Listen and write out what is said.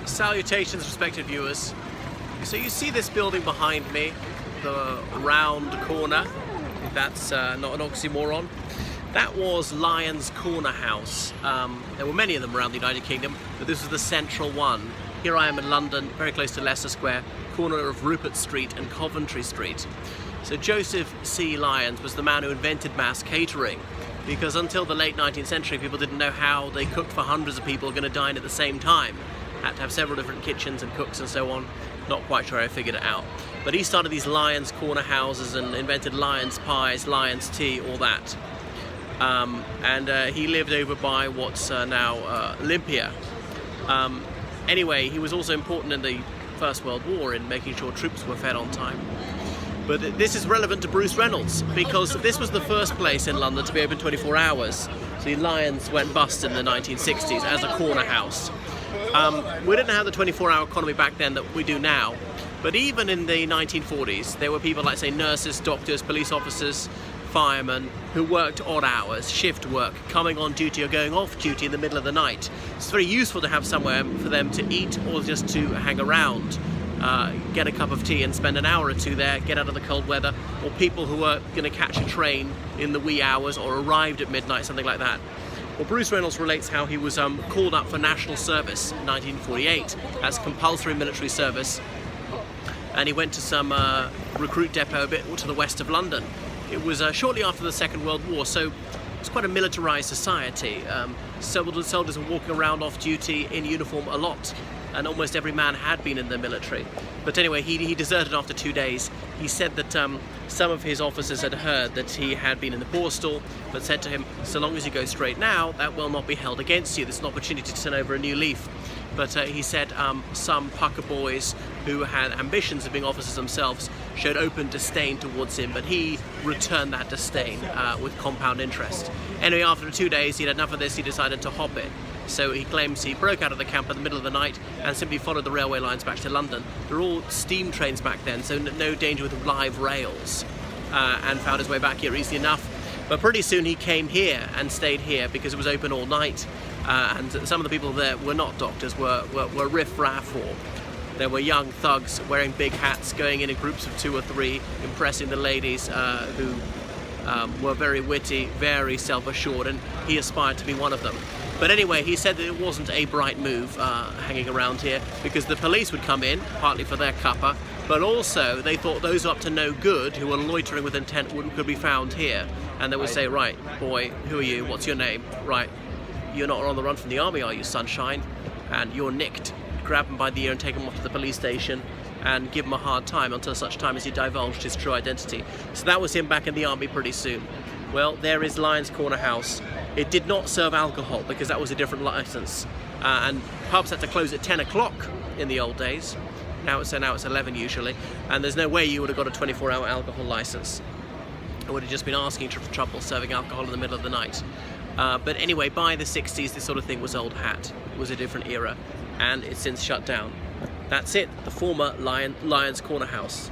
Salutations, respected viewers. So you see this building behind me, the round corner, if that's not an oxymoron. That was Lyons Corner House. There were many of them around the United Kingdom, but this was the central one. Here I am in London, very close to Leicester Square, corner of Rupert Street and Coventry Street. So Joseph C. Lyons was the man who invented mass catering, because until the late 19th century people didn't know how they cooked for hundreds of people going to dine at the same time. Had to have several different kitchens and cooks and so on. Not quite sure how I figured it out. But he started these Lyons Corner houses and invented Lyons pies, Lyons tea, all that. He lived over by what's now Olympia. Anyway, he was also important in the First World War in making sure troops were fed on time. But this is relevant to Bruce Reynolds because this was the first place in London to be open 24 hours. So Lyons went bust in the 1960s as a corner house. We didn't have the 24-hour economy back then that we do now, but even in the 1940s there were people like, say, nurses, doctors, police officers, firemen who worked odd hours, shift work, coming on duty or going off duty in the middle of the night. It's very useful to have somewhere for them to eat or just to hang around, get a cup of tea and spend an hour or two there, get out of the cold weather, or people who were going to catch a train in the wee hours or arrived at midnight, something like that. Well, Bruce Reynolds relates how he was called up for national service in 1948 as compulsory military service, and he went to some recruit depot a bit to the west of London. It was shortly after the Second World War, so it was quite a militarised society. Soldiers were walking around off duty in uniform a lot, and almost every man had been in the military. But anyway, he deserted after 2 days. He said that some of his officers had heard that he had been in the Borstal, but said to him, so long as you go straight now, that will not be held against you. There's an opportunity to turn over a new leaf. But he said some pucker boys who had ambitions of being officers themselves showed open disdain towards him, but he returned that disdain with compound interest. Anyway, after 2 days, he'd had enough of this, he decided to hop it. So he claims he broke out of the camp in the middle of the night and simply followed the railway lines back to London. There were all steam trains back then, so no danger with live rails, and found his way back here easily enough. But pretty soon he came here and stayed here because it was open all night, and some of the people there were not doctors, were riff-raff, or there were young thugs wearing big hats, going in groups of 2 or 3, impressing the ladies who were very witty, very self-assured, and he aspired to be one of them. But anyway, he said that it wasn't a bright move hanging around here, because the police would come in, partly for their cuppa, but also they thought those up to no good who were loitering with intent could be found here, and they would say, right, boy, who are you, what's your name? Right, you're not on the run from the army, are you, sunshine? And you're nicked. Grab him by the ear and take him off to the police station and give him a hard time until such time as he divulged his true identity. So that was him back in the army pretty soon. Well, there is Lyons Corner House. It did not serve alcohol because that was a different licence, and pubs had to close at 10 o'clock in the old days. Now it's 11 usually, and there's no way you would have got a 24-hour alcohol licence. It would have just been asking for trouble serving alcohol in the middle of the night. But anyway, by the 60s this sort of thing was old hat. It was a different era, and it's since shut down. That's it, the former Lyons Corner House.